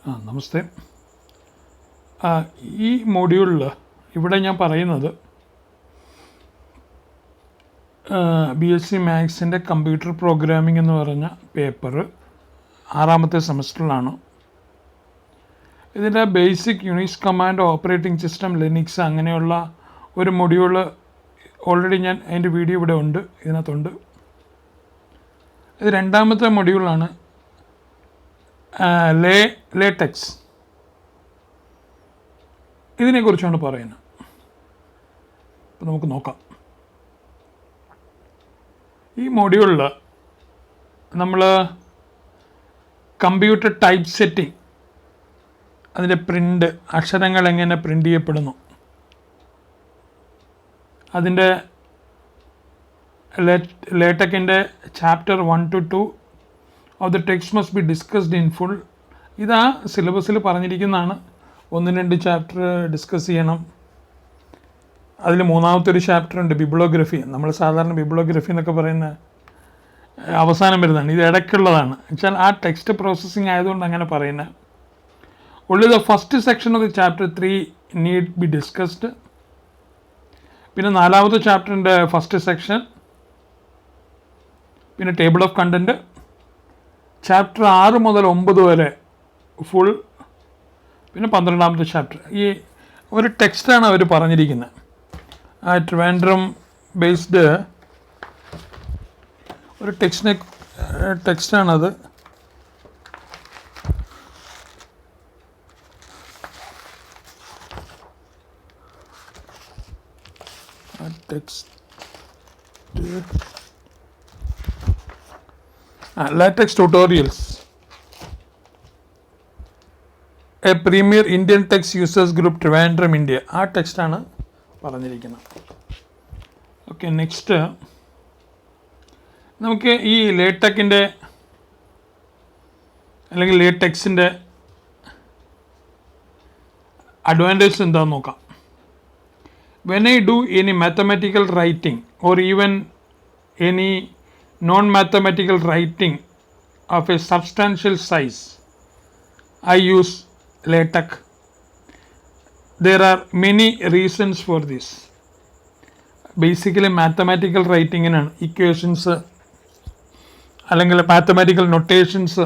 നമസ്തേ. ഈ മൊഡ്യൂളിൽ ഇവിടെ ഞാൻ പറയുന്നത് BSc മാത്സിൻ്റെ കമ്പ്യൂട്ടർ പ്രോഗ്രാമിംഗ് എന്ന് പറഞ്ഞ പേപ്പർ 6ാമത്തെ സെമസ്റ്ററിലാണ്. ഇതിൻ്റെ basic Unix command, operating system, Linux അങ്ങനെയുള്ള ഒരു മൊഡ്യൂള് ഓൾറെഡി ഞാൻ അതിൻ്റെ വീഡിയോ ഇവിടെ ഉണ്ട്, ഇതിനകത്തുണ്ട്. ഇത് 2ാമത്തെ മൊഡ്യൂളാണ്, ലേറ്റക്സ്. ഇതിനെക്കുറിച്ചാണ് പറയുന്നത്. അപ്പോൾ നമുക്ക് നോക്കാം. ഈ മൊഡ്യൂളിൽ നമ്മൾ കമ്പ്യൂട്ടർ ടൈപ്പ് സെറ്റിംഗ്, അതിൻ്റെ പ്രിൻ്റ്, അക്ഷരങ്ങൾ എങ്ങനെ പ്രിൻ്റ് ചെയ്യപ്പെടുന്നു, അതിൻ്റെ ലേറ്റക്കിൻ്റെ chapter 1 to 2 of the text must be discussed in full. ഇതാ സിലബസിൽ പറഞ്ഞിരിക്കുന്നതാണ്. 1-2 ചാപ്റ്റർ ഡിസ്കസ് ചെയ്യണം. അതിൽ 3ാമത്തെ ഒരു ചാപ്റ്റർ ഉണ്ട്, ബിബ്ലോഗ്രഫി. നമ്മൾ സാധാരണ ബിബ്ലോഗ്രഫി എന്നൊക്കെ പറയുന്ന അവസാനം വരുന്നതാണ്. ഇത് ഇടയ്ക്കുള്ളതാണ് വെച്ചാൽ ആ ടെക്സ്റ്റ് പ്രോസസ്സിങ് ആയതുകൊണ്ട് അങ്ങനെ പറയുന്നത്. Only the first section of the chapter 3 need B discussed. പിന്നെ 4ാമത്തെ ചാപ്റ്ററിൻ്റെ ഫസ്റ്റ് സെക്ഷൻ, പിന്നെ ടേബിൾ ഓഫ് കണ്ടൻറ്റ്, ചാപ്റ്റർ 6 മുതൽ 9 വരെ ഫുൾ, പിന്നെ 12ാമത്തെ ചാപ്റ്റർ. ഈ ഒരു ടെക്സ്റ്റാണ് അവർ പറഞ്ഞിരിക്കുന്നത്. ട്രിവാൻഡ്രം ബേസ്ഡ് ഒരു ടെക്സ്റ്റാണത്. LaTeX tutorials, a premier Indian text users group, Trivandrum, India. ആ ടെക്സ്റ്റാണ് പറഞ്ഞിരിക്കുന്നത്. ഓക്കെ, നെക്സ്റ്റ് നമുക്ക് ഈ ലേറ്റക്കിൻ്റെ അല്ലെങ്കിൽ ലേറ്റക്സിൻ്റെ അഡ്വാൻറ്റേജ് എന്താണെന്ന് നോക്കാം. When I do any mathematical writing or even any non mathematical writing of A substantial size, I use LaTeX. There are many reasons for this. Basically mathematical റൈറ്റിങ്ങിനാണ്, equations അല്ലെങ്കിൽ mathematical notations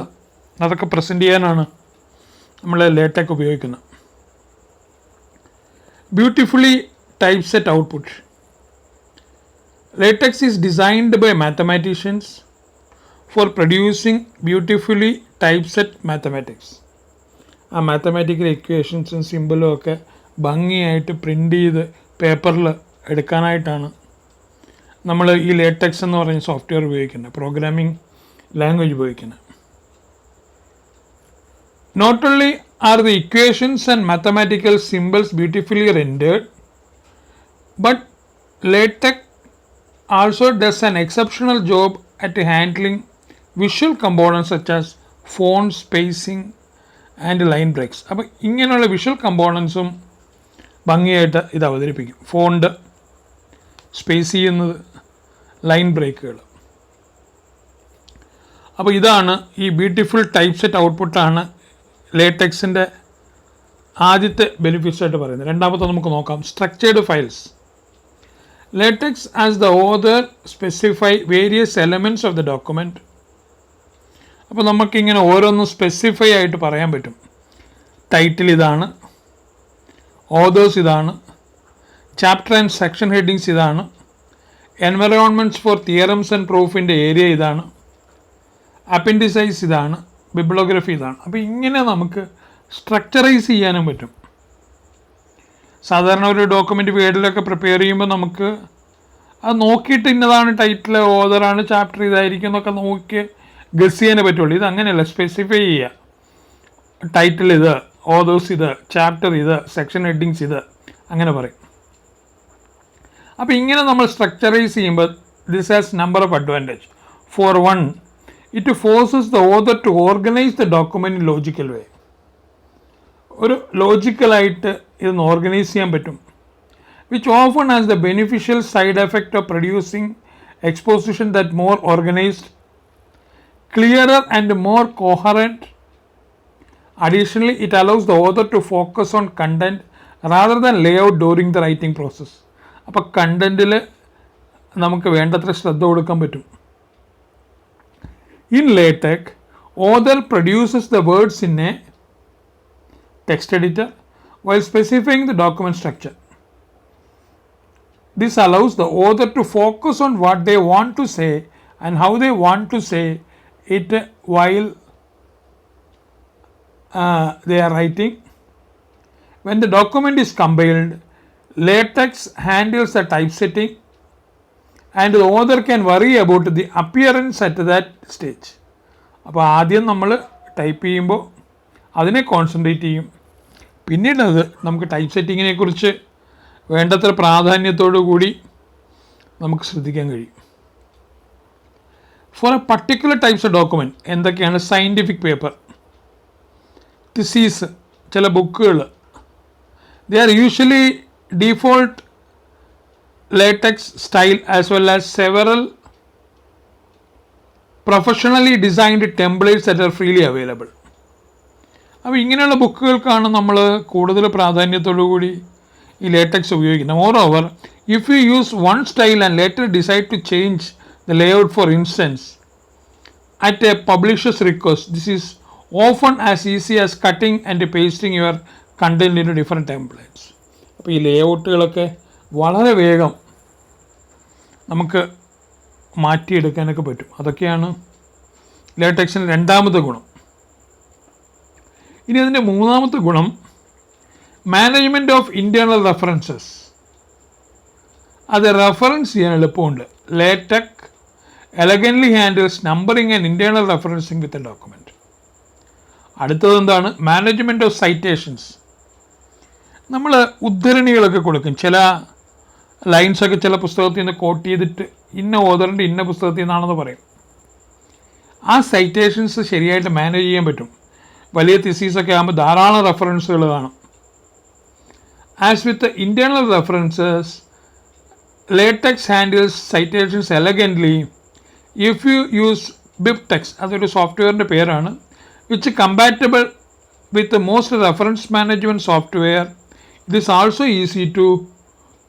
അതൊക്കെ present ചെയ്യാനാണ് നമ്മൾ LaTeX ഉപയോഗിക്കുന്നത്. Beautifully type set output. LaTeX is designed by mathematicians for producing beautifully type set mathematics. ആ mathematical ഇക്വേഷൻസും സിമ്പിളും ഒക്കെ ഭംഗിയായിട്ട് പ്രിൻ്റ് ചെയ്ത് പേപ്പറിൽ എടുക്കാനായിട്ടാണ് നമ്മൾ ഈ ലേറ്റക്സ് എന്ന് പറയുന്ന സോഫ്റ്റ്വെയർ ഉപയോഗിക്കുന്നത്, പ്രോഗ്രാമിംഗ് ലാംഗ്വേജ് ഉപയോഗിക്കുന്നത്. Not only are the equations and mathematical symbols beautifully rendered, but LaTeX also does an exceptional job at handling visual components such as font, spacing and line breaks. അപ്പോൾ ഇങ്ങനെയുള്ള visual കമ്പോണൻസും ഭംഗിയായിട്ട് ഇത് അവതരിപ്പിക്കും. Font, space ചെയ്യുന്നത്, line ബ്രേക്കുകൾ. അപ്പോൾ ഇതാണ് ഈ ബ്യൂട്ടിഫുൾ ടൈപ്പ് സെറ്റ് ഔട്ട്പുട്ടാണ് ലേറ്റക്സിൻ്റെ ആദ്യത്തെ ബെനിഫിറ്റ്സ് ആയിട്ട് പറയുന്നത്. 2ാമത്തെ നമുക്ക് നോക്കാം, structured files. LaTeX as the author specify various elements of the document. അപ്പോൾ നമുക്കിങ്ങനെ ഓരോന്നും സ്പെസിഫൈ ആയിട്ട് പറയാൻ പറ്റും. ടൈറ്റിൽ ഇതാണ്, ഓതേഴ്സ് ഇതാണ്, ചാപ്റ്റർ ആൻഡ് സെക്ഷൻ ഹെഡിങ്സ് ഇതാണ്, എൻവയോൺമെൻറ്റ്സ് ഫോർ തിയറംസ് ആൻഡ് പ്രൂഫിൻ്റെ ഏരിയ ഇതാണ്, അപ്പൻഡിസൈസ് ഇതാണ്, ബിബ്ലോഗ്രഫി ഇതാണ്. അപ്പോൾ ഇങ്ങനെ നമുക്ക് സ്ട്രക്ചറൈസ് ചെയ്യാനും പറ്റും. സാധാരണ ഒരു ഡോക്യുമെൻ്റ് വേർഡിലൊക്കെ പ്രിപ്പയർ ചെയ്യുമ്പോൾ നമുക്ക് അത് നോക്കിയിട്ട് ഇന്നതാണ് ടൈറ്റിൽ, ഓതറാണ്, ചാപ്റ്റർ ഇതായിരിക്കും എന്നൊക്കെ നോക്കി ഗസ് ചെയ്യാനേ പറ്റുള്ളൂ. ഇത് അങ്ങനെയല്ല, സ്പെസിഫൈ ചെയ്യുക. ടൈറ്റിൽ ഇത്, ഓതേഴ്സ് ഇത്, ചാപ്റ്റർ ഇത്, സെക്ഷൻ ഹെഡിങ്സ് ഇത്, അങ്ങനെ പറയും. അപ്പോൾ ഇങ്ങനെ നമ്മൾ സ്ട്രക്ചറൈസ് ചെയ്യുമ്പോൾ this has number of advantage. For one, it forces the author to organise the document in logical way. ഒരു ലോജിക്കലായിട്ട് ഇതൊന്ന് ഓർഗനൈസ് ചെയ്യാൻ പറ്റും. Which often has the beneficial side effect of producing exposition that more organised, clearer and more coherent Additionally, it allows the author to focus on content rather than layout during the writing process. അപ്പോൾ കണ്ടൻറ്റിൽ നമുക്ക് വേണ്ടത്ര ശ്രദ്ധ കൊടുക്കാൻ പറ്റും. In LaTeX, author produces the words in a text editor while specifying the document structure. This allows the author to focus on what they want to say and how they want to say it while they are writing. When the document is compiled, LaTeX handles the typesetting and the author can worry about the appearance at that stage. അപ്പോൾ ആദ്യം നമ്മൾ type ചെയ്യുമ്പോൾ അതിനെ concentrate ചെയ്യും. പിന്നീട് അത് നമുക്ക് type സെറ്റിങ്ങിനെ കുറിച്ച് വേണ്ടത്ര പ്രാധാന്യത്തോടു കൂടി നമുക്ക് ശ്രദ്ധിക്കാൻ കഴിയും. For a particular types of document എന്തൊക്കെയാണ്? സയൻറ്റിഫിക് പേപ്പർ, തിസീസ്, ചില ബുക്കുകൾ, they are usually default LaTeX style as well as several professionally designed templates that are freely available. അപ്പോൾ ഇങ്ങനെയുള്ള ബുക്കുകൾക്കാണ് നമ്മൾ കൂടുതൽ പ്രാധാന്യത്തോടു കൂടി ഈ ലേറ്റക്സ് ഉപയോഗിക്കുന്നത്. Moreover, if you use one style and later decide to change the layout for instance at a publisher's request, this is often as easy as cutting and pasting your content into different templates. അപ്പോൾ ഈ ലേഔട്ടുകളൊക്കെ വളരെ വേഗം നമുക്ക് മാറ്റിയെടുക്കാനൊക്കെ പറ്റും. അതൊക്കെയാണ് ലേറ്റക്സിൻ്റെ രണ്ടാമത്തെ ഗുണം. ഇനി അതിൻ്റെ മൂന്നാമത്തെ ഗുണം മാനേജ്മെൻറ്റ് ഓഫ് ഇൻറ്റേർണൽ റെഫറൻസസ്. അത് റെഫറൻസ് ചെയ്യാൻ എളുപ്പമുണ്ട്. LaTeX elegantly handles numbering and internal referencing with a document. അടുത്തത് എന്താണ്? Management of citations. നമ്മൾ ഉദ്ധരണികളൊക്കെ കൊടുക്കും. ചില ലൈൻസൊക്കെ ചില പുസ്തകത്തിൽ നിന്ന് കോട്ട് ചെയ്തിട്ട് ഇന്ന ഓതറിൻ്റെ ഇന്ന പുസ്തകത്തിൽ നിന്നാണെന്ന് പറയും. ആ സൈറ്റേഷൻസ് ശരിയായിട്ട് മാനേജ് ചെയ്യാൻ പറ്റും. വലിയ തിസീസൊക്കെ ആകുമ്പോൾ ധാരാളം റെഫറൻസുകൾ കാണും. As with internal references, LaTeX handles citations elegantly if you use BibTeX, അതൊരു സോഫ്റ്റ്വെയറിൻ്റെ പേരാണ്, which compatible with most reference management software. It is also easy to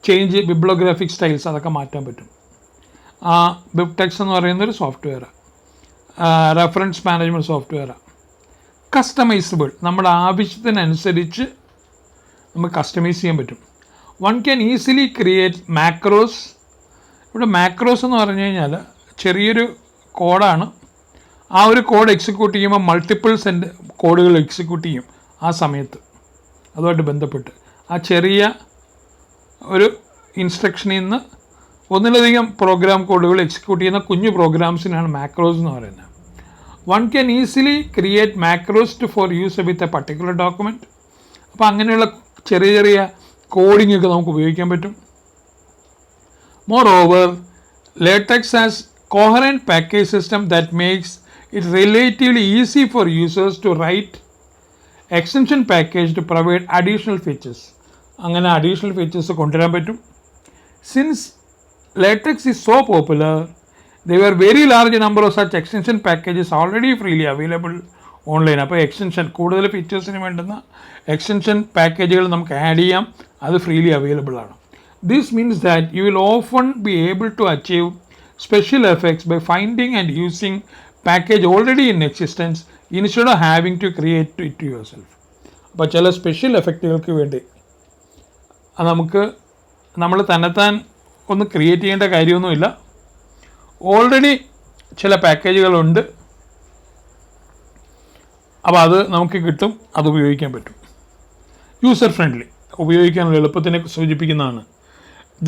change bibliographic styles, അതൊക്കെ മാറ്റാൻ പറ്റും. ആ ബിബ്ടെക്സ് എന്ന് പറയുന്നൊരു സോഫ്റ്റ്വെയറാണ്, റെഫറൻസ് മാനേജ്മെൻറ്റ് സോഫ്റ്റ്വെയറാണ്. കസ്റ്റമൈസബിൾ, നമ്മുടെ ആവശ്യത്തിനനുസരിച്ച് നമുക്ക് കസ്റ്റമൈസ് ചെയ്യാൻ പറ്റും. One can easily create macros. ഇവിടെ മാക്രോസ് എന്ന് പറഞ്ഞു കഴിഞ്ഞാൽ ചെറിയൊരു കോഡാണ്. ആ ഒരു കോഡ് എക്സിക്യൂട്ട് ചെയ്യുമ്പോൾ മൾട്ടിപ്പിൾ കോഡുകൾ എക്സിക്യൂട്ട് ചെയ്യും ആ സമയത്ത്. അതുമായിട്ട് ബന്ധപ്പെട്ട് ആ ചെറിയ ഒരു ഇൻസ്ട്രക്ഷനിൽ നിന്ന് ഒന്നിലധികം പ്രോഗ്രാം കോഡുകൾ എക്സിക്യൂട്ട് ചെയ്യുന്ന കുഞ്ഞു പ്രോഗ്രാംസിനാണ് മാക്രോസ് എന്ന് പറയുന്നത്. One can easily create macros for use with a particular document. അപ്പോൾ അങ്ങനെയുള്ള ചെറിയ ചെറിയ കോഡിംഗ് ഒക്കെ നമുക്ക് ഉപയോഗിക്കാൻ പറ്റും. Moreover, LaTeX has coherent package system that makes it relatively easy for users to write extension package to provide additional features. അങ്ങനെ additional features കൊണ്ടുവരാൻ പറ്റും. Since LaTeX is so popular, there were very large number of such extension packages already freely available online. അപ്പോൾ extension, കൂടുതൽ ഫീച്ചേഴ്സിന് വേണ്ടുന്ന extension പാക്കേജുകൾ നമുക്ക് add ചെയ്യാം, അത് ഫ്രീലി അവൈലബിൾ ആണ്. This means that you will often be able to achieve special effects by finding and using package already in existence instead of having to create it yourself. അപ്പോൾ ചില special എഫക്റ്റുകൾക്ക് വേണ്ടി നമുക്ക് നമ്മൾ തന്നെത്താൻ ഒന്ന് create ചെയ്യേണ്ട കാര്യമൊന്നുമില്ല. ഓൾറെഡി ചില പാക്കേജുകളുണ്ട്, അപ്പോൾ അത് നമുക്ക് കിട്ടും, അത് ഉപയോഗിക്കാൻ പറ്റും. യൂസർ ഫ്രണ്ട്ലി, ഉപയോഗിക്കാനുള്ള എളുപ്പത്തിനെ സൂചിപ്പിക്കുന്നതാണ്.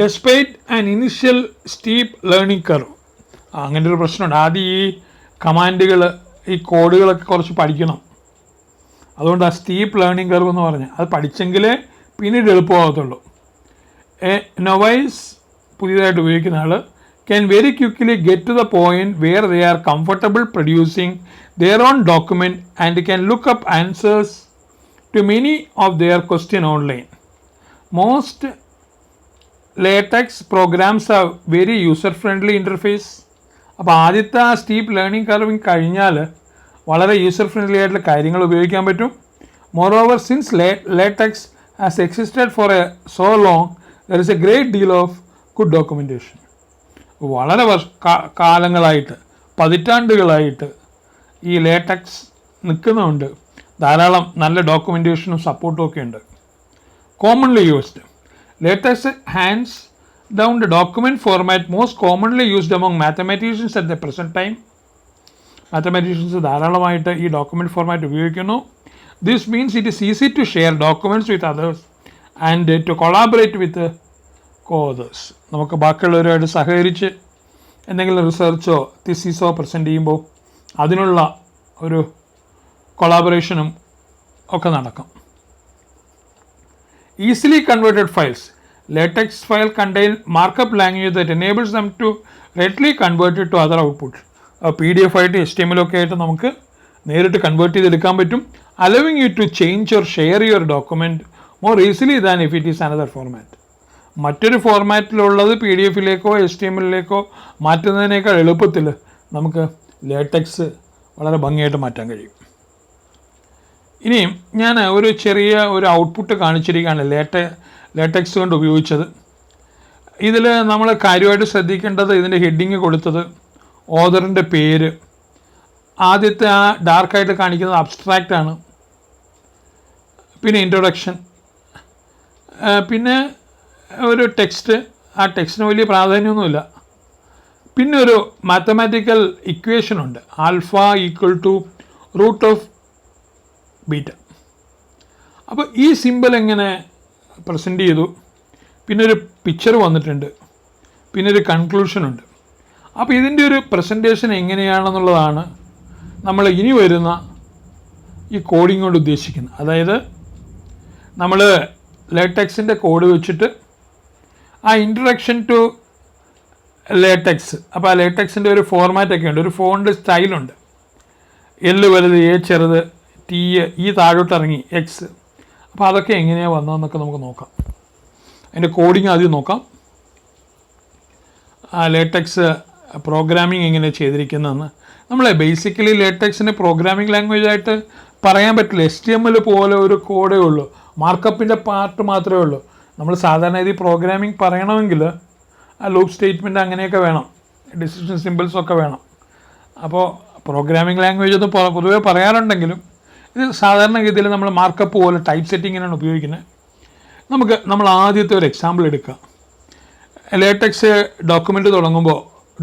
Despite an initial steep learning curve. അങ്ങനെ ഒരു പ്രശ്നമുണ്ട്. ആദ്യം ഈ കമാൻഡുകൾ, ഈ കോഡുകളൊക്കെ കുറച്ച് പഠിക്കണം. അതുകൊണ്ട് ആ സ്റ്റീപ്പ് ലേണിംഗ് കർവ് എന്ന് പറഞ്ഞാൽ അത് പഠിച്ചെങ്കിലേ പിന്നീട് എളുപ്പമാകത്തുള്ളൂ. നൊവൈസ്, പുതിയതായിട്ട് ഉപയോഗിക്കുന്ന ആൾ, can very quickly get to the point where they are comfortable producing their own document and can look up answers to many of their questions online. Most LaTeX programs have very user-friendly interface. അപ്പോൾ ആദ്യത്തെ ആ steep learning curving കഴിഞ്ഞാൽ വളരെ user friendly ആയിട്ടുള്ള കാര്യങ്ങൾ ഉപയോഗിക്കാൻ പറ്റും. Moreover, since latex has existed for so long, there is a great deal of good documentation. വളരെ കാലങ്ങളായിട്ട്, പതിറ്റാണ്ടുകളായിട്ട് ഈ ലേറ്റക്സ് നിൽക്കുന്നുണ്ട്. ധാരാളം നല്ല ഡോക്യുമെൻറ്റേഷനും സപ്പോർട്ടും ഒക്കെ ഉണ്ട്. Commonly used LaTeX hands down the document format most commonly used among mathematicians at the present time. Mathematicians ധാരാളമായിട്ട് ഈ ഡോക്യുമെൻറ്റ് ഫോർമാറ്റ് ഉപയോഗിക്കുന്നു. This means it is easy to share documents with others and to collaborate with coauthors. നമുക്ക് ബാക്കിയുള്ളവരുമായിട്ട് സഹകരിച്ച് എന്തെങ്കിലും റിസർച്ചോ തിസീസോ present ചെയ്യുമ്പോൾ അതിനുള്ള ഒരു കൊളാബറേഷനും ഒക്കെ നടക്കും. Easily converted files latex file contain markup language that enables them to readily convert it to other outputs. PDF ആയിട്ട് HTML ഒക്കെ ആയിട്ട് നമുക്ക് നേരിട്ട് കൺവേർട്ട് ചെയ്തെടുക്കാൻ പറ്റും. allowing you to change or share your document more easily than if it is another format. മറ്റൊരു ഫോർമാറ്റിലുള്ളത് PDF-ലേക്കോ HTML-ലേക്കോ മാറ്റുന്നതിനേക്കാൾ എളുപ്പത്തിൽ നമുക്ക് ലേറ്റക്സ് വളരെ ഭംഗിയായിട്ട് മാറ്റാൻ കഴിയും. ഇനിയും ഞാൻ ഒരു ചെറിയ ഒരു ഔട്ട്പുട്ട് കാണിച്ചിരിക്കുകയാണ് ലേറ്റക്സ് കൊണ്ട് ഉപയോഗിച്ചത്. ഇതിൽ നമ്മൾ കാര്യമായിട്ട് ശ്രദ്ധിക്കേണ്ടത് ഇതിൻ്റെ ഹെഡിങ് കൊടുത്തത്, ഓതറിൻ്റെ പേര്, ആദ്യത്തെ ആ ഡാർക്കായിട്ട് കാണിക്കുന്നത് അബ്സ്ട്രാക്റ്റ് ആണ്, പിന്നെ ഇൻട്രൊഡക്ഷൻ, പിന്നെ ഒരു ടെക്സ്റ്റ്, ആ ടെക്സ്റ്റിന് വലിയ പ്രാധാന്യമൊന്നുമില്ല, പിന്നെ ഒരു മാത്തമാറ്റിക്കൽ ഇക്വേഷൻ ഉണ്ട്, alpha equal to root of beta. അപ്പോൾ ഈ സിമ്പിൾ എങ്ങനെ പ്രസൻറ്റ് ചെയ്തു, പിന്നെ ഒരു പിക്ചർ വന്നിട്ടുണ്ട്, പിന്നെ ഒരു കൺക്ലൂഷനുണ്ട്. അപ്പോൾ ഇതിൻ്റെ ഒരു പ്രസൻറ്റേഷൻ എങ്ങനെയാണെന്നുള്ളതാണ് നമ്മൾ ഇനി വരുന്ന ഈ കോഡിംഗ് കൊണ്ട് ഉദ്ദേശിക്കുന്നത്. അതായത് നമ്മൾ ലേറ്റക്സിൻ്റെ കോഡ് വെച്ചിട്ട് ആ ഇൻട്രൊഡക്ഷൻ ടു ലേറ്റക്സ്, അപ്പോൾ ആ ലേറ്റക്സിൻ്റെ ഒരു ഫോർമാറ്റൊക്കെ ഉണ്ട്, ഒരു ഫോണ്ട് സ്റ്റൈലുണ്ട്. എൽ വലുത്, എ ചെറുത്, ടി, ഈ താഴോട്ടിറങ്ങി, എക്സ്. അപ്പോൾ അതൊക്കെ എങ്ങനെയാണ് വന്നതെന്നൊക്കെ നമുക്ക് നോക്കാം. അതിൻ്റെ കോഡിങ് ആദ്യം നോക്കാം. ലേറ്റക്സ് പ്രോഗ്രാമിംഗ് എങ്ങനെ ചെയ്തിരിക്കുന്നതെന്ന്. നമ്മൾ ബേസിക്കലി ലേറ്റക്സിൻ്റെ പ്രോഗ്രാമിംഗ് ലാംഗ്വേജ് ആയിട്ട് പറയാൻ പറ്റില്ല. HTML പോലെ ഒരു കോഡേ ഉള്ളൂ, മാർക്കപ്പിൻ്റെ പാർട്ട് മാത്രമേ ഉള്ളൂ. നമ്മൾ സാധാരണ ഇത് പ്രോഗ്രാമിംഗ് പറയണമെങ്കിൽ ആ ലൂപ്പ് സ്റ്റേറ്റ്മെൻറ്റ് അങ്ങനെയൊക്കെ വേണം, ഡിസിഷൻ സിമ്പിൾസൊക്കെ വേണം. അപ്പോൾ പ്രോഗ്രാമിംഗ് ലാംഗ്വേജ് ഒന്ന് പൊതുവേ പറയാറുണ്ടെങ്കിലും ഇത് സാധാരണഗതിയിൽ നമ്മൾ മാർക്കപ്പ് പോലെ ടൈപ്പ് സെറ്റിങ്ങിനാണ് ഉപയോഗിക്കുന്നത്. നമ്മൾ ആദ്യത്തെ ഒരു എക്സാമ്പിൾ എടുക്കുക. ലേറ്റക്സ് ഡോക്യുമെൻ്റ് തുടങ്ങുമ്പോൾ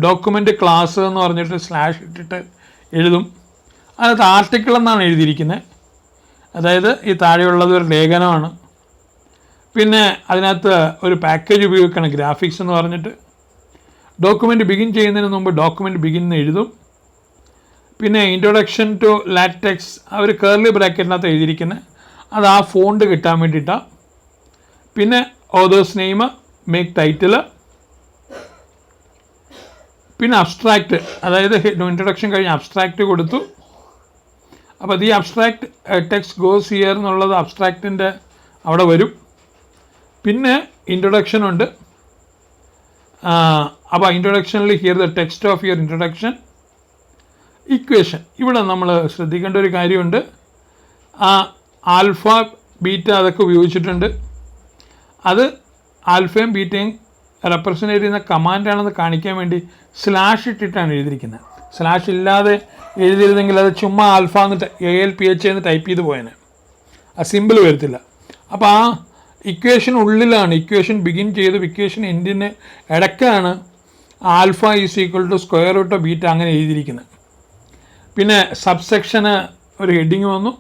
ഡോക്യുമെൻ്റ് ക്ലാസ് എന്ന് പറഞ്ഞിട്ട് സ്ലാഷ് ഇട്ടിട്ട് എഴുതും. അതിനകത്ത് ആർട്ടിക്കിൾ എന്നാണ് എഴുതിയിരിക്കുന്നത്. അതായത് ഈ താഴെയുള്ളത് ഒരു ലേഖനമാണ്. പിന്നെ അതിനകത്ത് ഒരു പാക്കേജ് ഉപയോഗിക്കണം, ഗ്രാഫിക്സ് എന്ന് പറഞ്ഞിട്ട്. ഡോക്യുമെൻ്റ് ബിഗിൻ ചെയ്യുന്നതിന് മുമ്പ് ഡോക്യുമെൻ്റ് ബിഗിൻ എന്ന് എഴുതും. പിന്നെ ഇൻട്രൊഡക്ഷൻ ടു ലാറ്റക്സ് അവർ കേർലി ബ്രാക്കറ്റിനകത്ത് എഴുതിയിരിക്കുന്നത്, അത് ആ ഫോണ്ട് കിട്ടാൻ വേണ്ടിയിട്ടാണ്. പിന്നെ ഓതേഴ്സ് നെയിം, മേക്ക് ടൈറ്റിൽ, പിന്നെ അബ്സ്ട്രാക്റ്റ്, അതായത് ഇൻട്രൊഡക്ഷൻ കഴിഞ്ഞ് അബ്സ്ട്രാക്റ്റ് കൊടുത്തു. അപ്പോൾ ഈ അബ്സ്ട്രാക്റ്റ് ടെക്സ്റ്റ് ഗോസ് ഹിയർ എന്നുള്ളത് അബ്സ്ട്രാക്റ്റിൻ്റെ അവിടെ വരും. പിന്നെ ഇൻട്രൊഡക്ഷൻ ഉണ്ട്. അപ്പോൾ ഇൻട്രൊഡക്ഷനിൽ here the text of your introduction. Equation, ഇവിടെ നമ്മൾ ശ്രദ്ധിക്കേണ്ട ഒരു കാര്യമുണ്ട്. ആ ആൽഫ ബീറ്റ അതൊക്കെ ഉപയോഗിച്ചിട്ടുണ്ട്. അത് ആൽഫയും ബീറ്റയും റെപ്രസെൻ്റ് ചെയ്യുന്ന കമാൻഡാണെന്ന് കാണിക്കാൻ വേണ്ടി സ്ലാഷ് ഇട്ടിട്ടാണ് എഴുതിയിരിക്കുന്നത്. സ്ലാഷ് ഇല്ലാതെ എഴുതിയിരുന്നെങ്കിൽ അത് ചുമ്മാ ആൽഫ എന്ന് ALPH എന്ന് ടൈപ്പ് ചെയ്ത് പോയേനെ, ആ സിമ്പിൾ വരത്തില്ല. അപ്പോൾ ആ ഇക്വേഷൻ ഉള്ളിലാണ്, ഇക്വേഷൻ ബിഗിൻ ചെയ്ത് ഇക്വേഷൻ എൻഡിന് ഇടയ്ക്കാണ് alpha is equal to square root of beta അങ്ങനെ എഴുതിയിരിക്കുന്നത്. പിന്നെ സബ്സെക്ഷന് ഒരു ഹെഡിങ് വന്നു,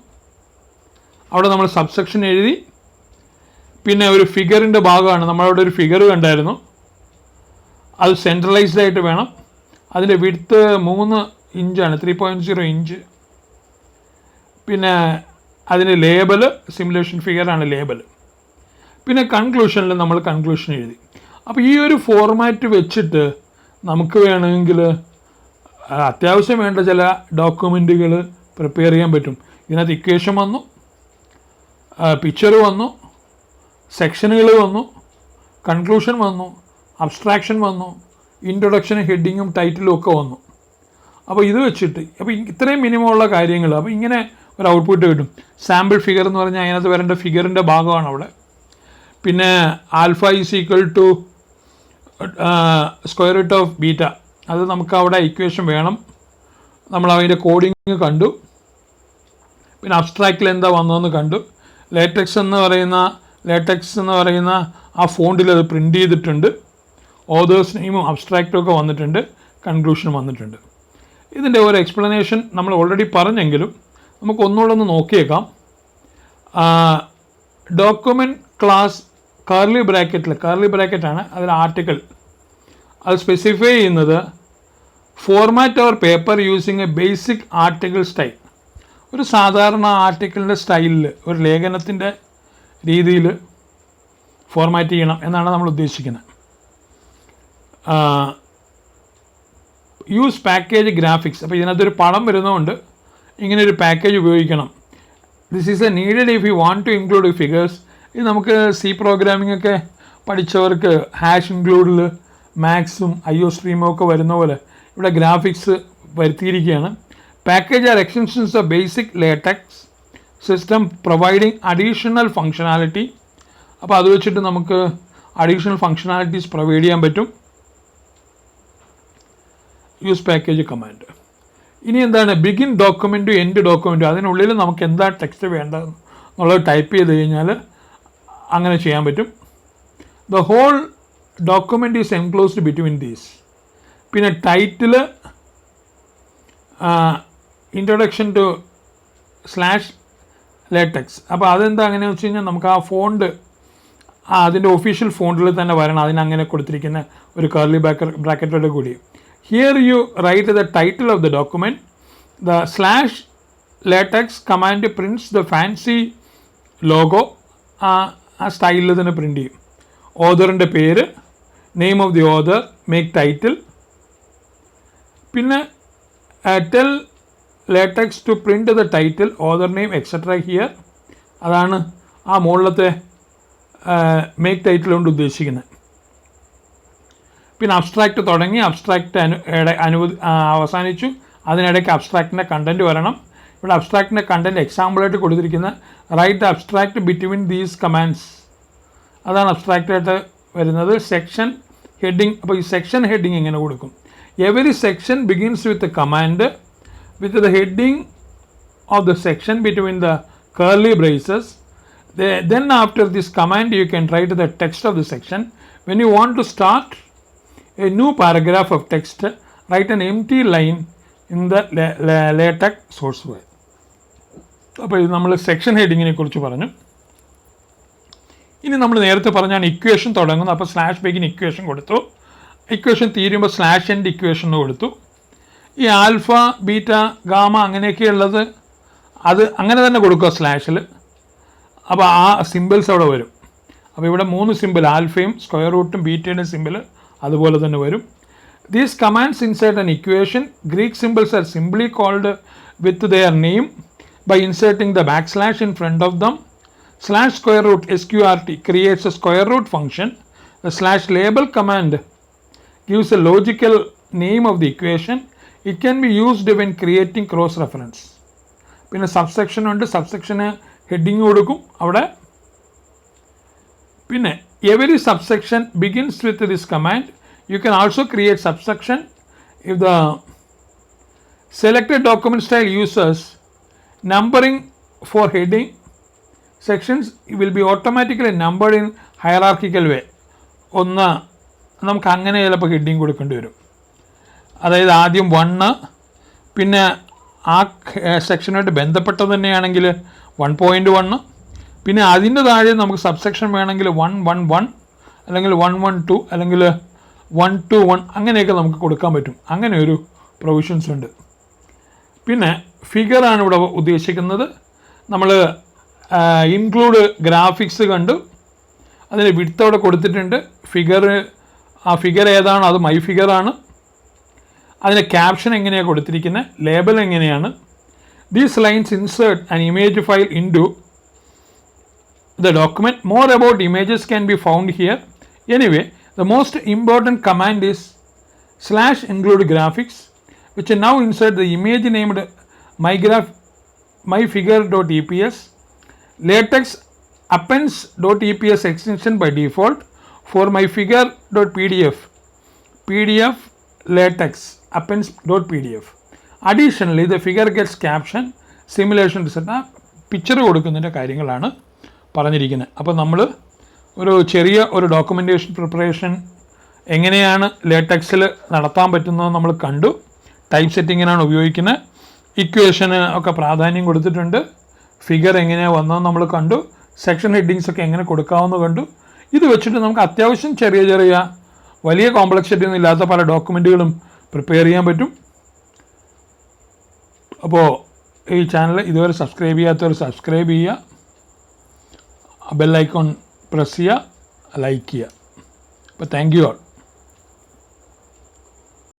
അവിടെ നമ്മൾ സബ്സെക്ഷൻ എഴുതി. പിന്നെ ഒരു ഫിഗറിൻ്റെ ഭാഗമാണ്, നമ്മളവിടെ ഒരു ഫിഗർ കണ്ടായിരുന്നു, അത് സെൻട്രലൈസ്ഡ് ആയിട്ട് വേണം. അതിൻ്റെ വിഡ്ത്ത് 3 ഇഞ്ചാണ്, 3.0 ഇഞ്ച്. പിന്നെ അതിൻ്റെ ലേബൽ സിമുലേഷൻ ഫിഗറാണ് ലേബൽ. പിന്നെ കൺക്ലൂഷനിൽ നമ്മൾ കൺക്ലൂഷൻ എഴുതി. അപ്പോൾ ഈ ഒരു ഫോർമാറ്റ് വെച്ചിട്ട് നമുക്ക് വേണമെങ്കിൽ അത്യാവശ്യം വേണ്ട ചില ഡോക്യുമെൻറ്റുകൾ പ്രിപ്പയർ ചെയ്യാൻ പറ്റും. ഇതിനകത്ത് ഇക്വേഷൻ വന്നു, പിക്ചർ വന്നു, സെക്ഷനുകൾ വന്നു, കൺക്ലൂഷൻ വന്നു, അബ്സ്ട്രാക്ഷൻ വന്നു, ഇൻട്രൊഡക്ഷനും ഹെഡിങ്ങും ടൈറ്റിലും ഒക്കെ വന്നു. അപ്പോൾ ഇത് വെച്ചിട്ട് അപ്പോൾ ഇത്രയും മിനിമം ഉള്ള കാര്യങ്ങൾ, അപ്പോൾ ഇങ്ങനെ ഒരു ഔട്ട്പുട്ട് കിട്ടും. സാമ്പിൾ ഫിഗർ എന്ന് പറഞ്ഞാൽ അതിനകത്ത് വരേണ്ട ഫിഗറിൻ്റെ ഭാഗമാണ് അവിടെ. പിന്നെ alpha is equal to square root of beta, അത് നമുക്ക് അവിടെ ഇക്വേഷൻ വേണം. നമ്മൾ അതിൻ്റെ കോഡിങ് കണ്ടു. പിന്നെ അബ്സ്ട്രാക്റ്റിൽ എന്താ വന്നതെന്ന് കണ്ടു. ലേറ്റക്സ് എന്ന് പറയുന്ന ആ ഫോണ്ടിൽ അത് പ്രിൻ്റ് ചെയ്തിട്ടുണ്ട്. ഓതേഴ്സ് നെയിമും അബ്സ്ട്രാക്റ്റും ഒക്കെ വന്നിട്ടുണ്ട്. കൺക്ലൂഷനും വന്നിട്ടുണ്ട്. ഇതിൻ്റെ ഒരു എക്സ്പ്ലനേഷൻ നമ്മൾ ഓൾറെഡി പറഞ്ഞെങ്കിലും നമുക്ക് ഒന്നുകൂടെ ഒന്ന് നോക്കിയേക്കാം. ഡോക്യുമെൻറ്റ് ക്ലാസ് കർലി ബ്രാക്കറ്റാണ് അതിൽ ആർട്ടിക്കിൾ. അത് സ്പെസിഫൈ ചെയ്യുന്നത് format our paper using a basic article style. ഒരു സാധാരണ ആർട്ടിക്കിളിൻ്റെ സ്റ്റൈലിൽ, ഒരു ലേഖനത്തിൻ്റെ രീതിയിൽ ഫോർമാറ്റ് ചെയ്യണം എന്നാണ് നമ്മൾ ഉദ്ദേശിക്കുന്നത്. Use package graphics. അപ്പോൾ ഇതിനകത്തൊരു പടം വരുന്നതുകൊണ്ട് ഇങ്ങനെ ഒരു പാക്കേജ് ഉപയോഗിക്കണം. This is a needed if you want to include figures. ഇത് നമുക്ക് സി പ്രോഗ്രാമിംഗ് ഒക്കെ പഠിച്ചവർക്ക് ഹാഷ് ഇൻക്ലൂഡിൽ മാക്സും IO സ്ട്രീമും ഒക്കെ വരുന്ന പോലെ ഇവിടെ ഗ്രാഫിക്സ് വരുത്തിയിരിക്കുകയാണ്. Package are extensions of basic LaTeX system providing additional functionality. അപ്പോൾ അത് വെച്ചിട്ട് നമുക്ക് അഡീഷണൽ ഫങ്ഷനാലിറ്റീസ് പ്രൊവൈഡ് ചെയ്യാൻ പറ്റും. Use package command. ഇനി എന്താണ് ബിഗിൻ ഡോക്യുമെൻറ്റും എൻഡ് ഡോക്യുമെൻറ്റും, അതിനുള്ളിൽ നമുക്ക് എന്താ ടെക്സ്റ്റ് വേണ്ടതെന്നുള്ളത് ടൈപ്പ് ചെയ്ത് കഴിഞ്ഞാൽ അങ്ങനെ ചെയ്യാൻ പറ്റും. The whole document is enclosed between these. പിന്നെ ടൈറ്റിൽ ഇൻട്രൊഡക്ഷൻ ടു /ലേറ്റക്സ്. അപ്പോൾ അതെന്താ അങ്ങനെയെന്ന് വെച്ച് കഴിഞ്ഞാൽ നമുക്ക് ആ ഫോണ്ട് അതിൻ്റെ ഒഫീഷ്യൽ ഫോണ്ടിൽ തന്നെ വരണം. അതിനങ്ങനെ കൊടുത്തിരിക്കുന്ന ഒരു കർലി ബ്രാക്കറ്റോടെ കൂടി. Here you write the title of the document. The /LaTeX command prints the fancy logo. ആ സ്റ്റൈലിൽ തന്നെ പ്രിൻ്റ് ചെയ്യും. ഓതറിൻ്റെ പേര്, name of the author, make title. പിന്നെ tell LaTeX to print the title, author name etcetera here. അതാണ് ആ മുകളിലത്തെ മേക്ക് ടൈറ്റിൽ കൊണ്ട് ഉദ്ദേശിക്കുന്നത്. പിന്നെ അബ്സ്ട്രാക്റ്റ് തുടങ്ങി, അബ്സ്ട്രാക്റ്റ് അവസാനിച്ചു. അതിനിടയ്ക്ക് അബ്സ്ട്രാക്റ്റിൻ്റെ കണ്ടൻറ്റ് വരണം. ഇവിടെ അബ്സ്ട്രാക്റ്റിൻ്റെ കണ്ടൻറ്റ് എക്സാമ്പിളായിട്ട് കൊടുത്തിരിക്കുന്ന write abstract between these commands, അതാണ് അബ്സ്ട്രാക്റ്റായിട്ട് വരുന്നത്. Section heading. അപ്പോൾ ഈ സെക്ഷൻ ഹെഡിങ് എങ്ങനെ കൊടുക്കും? Every section begins with a command with the heading of the section between the curly braces. Then after this command you can write the text of the section. When you want to start a new paragraph of text, write an empty line in the LaTeX source file. അപ്പോൾ ഇത് നമ്മൾ section ഹെഡിങ്ങിനെ കുറിച്ച് പറഞ്ഞു. ഇനി നമ്മൾ നേരത്തെ പറഞ്ഞാണ് equation തുടങ്ങുന്നത്. അപ്പോൾ /begin ഇക്വേഷൻ കൊടുത്തു. ഇക്വേഷൻ തീരുമ്പോൾ /end ഇക്വേഷൻ കൊടുത്തു. ഈ ആൽഫ, ബീറ്റ, ഗാമ അങ്ങനെയൊക്കെയുള്ളത് അത് അങ്ങനെ തന്നെ കൊടുക്കുക സ്ലാഷിൽ. അപ്പോൾ ആ സിമ്പിൾസ് അവിടെ വരും. അപ്പോൾ ഇവിടെ 3 സിമ്പിൾ, ആൽഫയും സ്ക്വയർ റൂട്ടും ബീറ്റയുടെ സിമ്പിൾ അതുപോലെ തന്നെ വരും. These commands insert an equation. Greek symbols are simply called with their name by inserting the / in front of them. /square root sqrt creates a square root function. The /label command gives a logical name of the equation. It can be used when creating cross reference. പിന്നെ subsection ഉണ്ട്, സബ്സെക്ഷന് heading കൊടുക്കും അവിടെ. പിന്നെ every subsection begins with this command. You can also create subsection if the selected document style uses numbering for heading. Sections will be automatically numbered in hierarchical way. ഒന്ന് നമുക്ക് അങ്ങനെ ചിലപ്പോൾ heading കൊടുക്കേണ്ടി വരും. അതായത് ആദ്യം 1, പിന്നെ ആ സെക്ഷനുമായിട്ട് ബന്ധപ്പെട്ടത് തന്നെയാണെങ്കിൽ 1.1, പിന്നെ അതിൻ്റെ താഴെ നമുക്ക് സബ്സെക്ഷൻ വേണമെങ്കിൽ 1.1.1 അല്ലെങ്കിൽ 1.1.2 അല്ലെങ്കിൽ 1.2.1 അങ്ങനെയൊക്കെ നമുക്ക് കൊടുക്കാൻ പറ്റും. അങ്ങനെ ഒരു പ്രൊവിഷൻസ് ഉണ്ട്. പിന്നെ ഫിഗറാണ് ഇവിടെ ഉദ്ദേശിക്കുന്നത്. നമ്മൾ ഇൻക്ലൂഡ് ഗ്രാഫിക്സ് കണ്ടു, അതിന് വിഡ്ത്ത് അവിടെ കൊടുത്തിട്ടുണ്ട്. ആ ഫിഗർ ഏതാണോ അത് മൈ ഫിഗറാണ്. അതിൻ്റെ ക്യാപ്ഷൻ എങ്ങനെയാണ് കൊടുത്തിരിക്കുന്നത്, ലേബൽ എങ്ങനെയാണ്. These lines insert an image file into the document. More about images can be found here. Anyway, the most important command is /include graphics, which now insert the image named mygraph myfigure.eps, latex appends.eps extension by default for myfigure.pdf, pdf latex appends.pdf. Additionally, the figure gets caption, simulation result, picture കൊടുക്കുന്നതിൻ്റെ കാര്യങ്ങളാണ് പറഞ്ഞിരിക്കുന്നത്. അപ്പോൾ നമ്മൾ ഒരു documentation preparation എങ്ങനെയാണ് ലേറ്റക്സിൽ നടത്താൻ പറ്റുന്നത് നമ്മൾ കണ്ടു. ടൈപ്പ് സെറ്റിങ്ങിനാണ് ഉപയോഗിക്കുന്നത്. ഇക്വേഷന് ഒക്കെ പ്രാധാന്യം കൊടുത്തിട്ടുണ്ട്. ഫിഗർ എങ്ങനെയാണ് വന്നതെന്ന് നമ്മൾ കണ്ടു. സെക്ഷൻ ഹെഡിങ്സ് ഒക്കെ എങ്ങനെ കൊടുക്കാമെന്ന് കണ്ടു. ഇത് വെച്ചിട്ട് നമുക്ക് അത്യാവശ്യം ചെറിയ വലിയ കോംപ്ലക്സിറ്റി ഒന്നും ഇല്ലാത്ത പല ഡോക്യുമെൻറ്റുകളും പ്രിപ്പയർ ചെയ്യാൻ പറ്റും. അപ്പോൾ ഈ ചാനൽ ഇതുവരെ സബ്സ്ക്രൈബ് ചെയ്യാത്തവർ സബ്സ്ക്രൈബ് ചെയ്യുക, ബെൽ ഐക്കോൺ പ്രസ് ചെയ്യുക, ലൈക്ക് ചെയ്യുക. അപ്പോൾ താങ്ക് യു ആൾ.